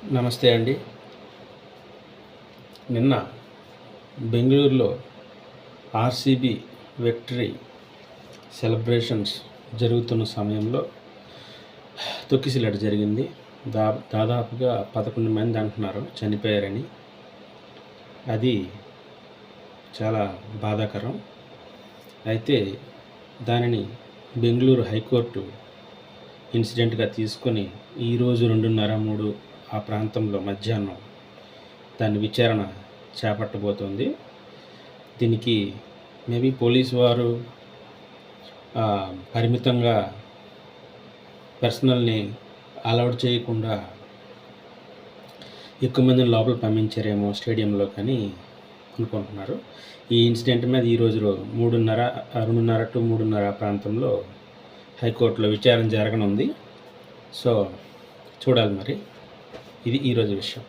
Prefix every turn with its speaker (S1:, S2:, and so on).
S1: నమస్తే అండి. నిన్న బెంగుళూరులో ఆర్సీబీ విక్టరీ సెలబ్రేషన్స్ జరుగుతున్న సమయంలో తొక్కిసలాట జరిగింది. దాదాపుగా 11 మంది అంటున్నారు చనిపోయారని. అది చాలా బాధాకరం. అయితే దానిని బెంగుళూరు హైకోర్టు ఇన్సిడెంట్గా తీసుకొని ఈరోజు 2:30, 3 ఆ ప్రాంతంలో మధ్యాహ్నం దాని విచారణ చేపట్టబోతోంది. దీనికి మేబీ పోలీసు వారు పరిమితంగా పర్సనల్ని అలౌడ్ చేయకుండా ఎక్కువ మందిని లోపల పంపించారేమో స్టేడియంలో కానీ అనుకుంటున్నారు. ఈ ఇన్సిడెంట్ మీద ఈరోజు 2:30 to 3:30 ప్రాంతంలో హైకోర్టులో విచారణ జరగనుంది. సో చూడాలి మరి. ఇది ఈరోజు విషయం.